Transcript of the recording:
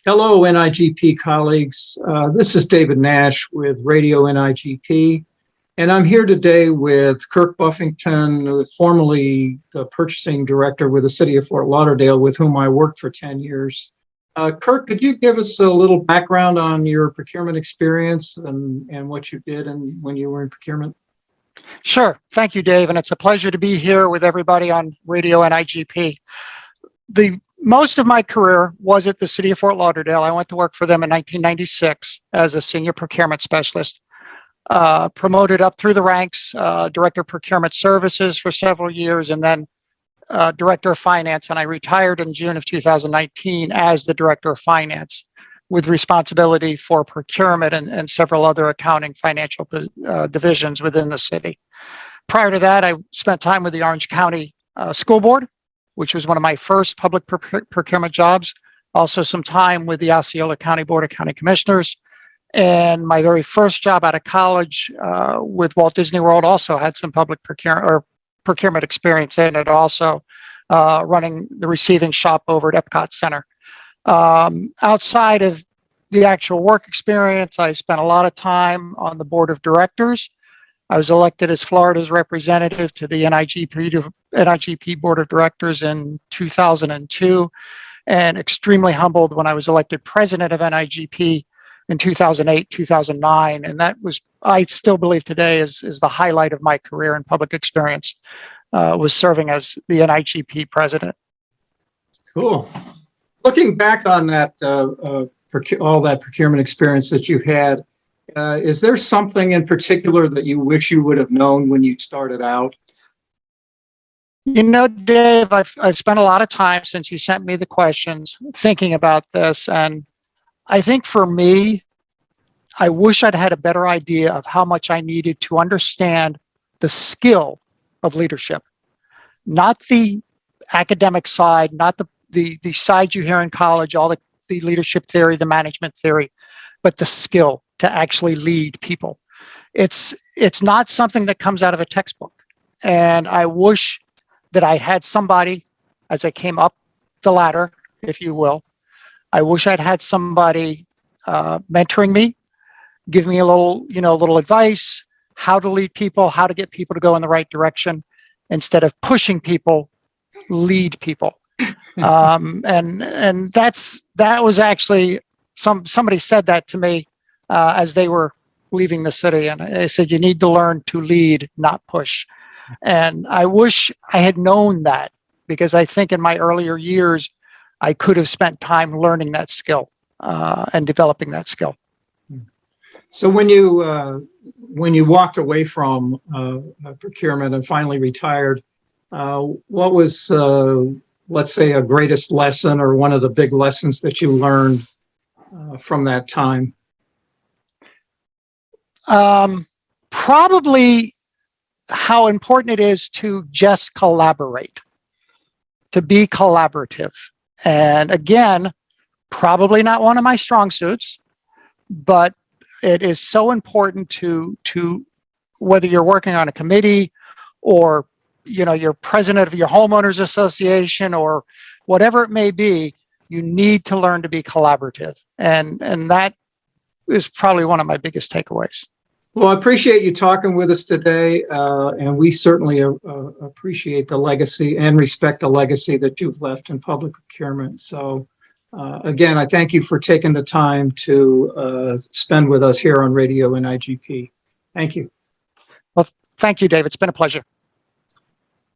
Hello, NIGP colleagues. This is David Nash with Radio NIGP, and I'm here today with Kirk Buffington, who is formerly the purchasing director with the city of Fort Lauderdale, with whom I worked for 10 years. Kirk, could you give us a little background on your procurement experience and what you did when you were in procurement? Sure. Thank you, Dave. And it's a pleasure to be here with everybody on Radio NIGP. Most of my career was at the city of Fort Lauderdale. I went to work for them in 1996 as a senior procurement specialist, promoted up through the ranks, director of procurement services for several years, and then director of finance. And I retired in June of 2019 as the director of finance with responsibility for procurement and several other accounting financial divisions within the city. Prior to that, I spent time with the Orange County School Board, which was one of my first public procurement jobs. Also some time with the Osceola County Board of County Commissioners. And my very first job out of college with Walt Disney World also had some public procurement experience in it, also running the receiving shop over at Epcot Center. Outside of the actual work experience, I spent a lot of time on the board of directors. I was elected as Florida's representative to the NIGP Board of Directors in 2002, and extremely humbled when I was elected president of NIGP in 2008, 2009. And that was, I still believe today, is the highlight of my career in public experience, was serving as the NIGP president. Cool. Looking back on that, all that procurement experience that you've had, is there something in particular that you wish you would have known when you started out? You know, Dave, I've spent a lot of time since you sent me the questions thinking about this. And I think for me, I wish I'd had a better idea of how much I needed to understand the skill of leadership, not the academic side, not the side you hear in college, all the leadership theory, the management theory, but the skill to actually lead people. It's not something that comes out of a textbook. And I wish that I had somebody, as I came up the ladder, if you will, I wish I'd had somebody mentoring me, give me a little advice, how to lead people, how to get people to go in the right direction, instead of pushing people, lead people. And that was actually, somebody said that to me as they were leaving the city. And I said, you need to learn to lead, not push. And I wish I had known that, because I think in my earlier years, I could have spent time learning that skill and developing that skill. So when you walked away from procurement and finally retired, what was, let's say, a greatest lesson or one of the big lessons that you learned from that time? Probably how important it is to just collaborate, to be collaborative. And again, probably not one of my strong suits, but it is so important to whether you're working on a committee or you're president of your homeowners association or whatever it may be, you need to learn to be collaborative. And that is probably one of my biggest takeaways. Well, I appreciate you talking with us today, and we certainly appreciate the legacy and respect the legacy that you've left in public procurement. So again, I thank you for taking the time to spend with us here on Radio NIGP. Thank you. Well, thank you, Dave. It's been a pleasure.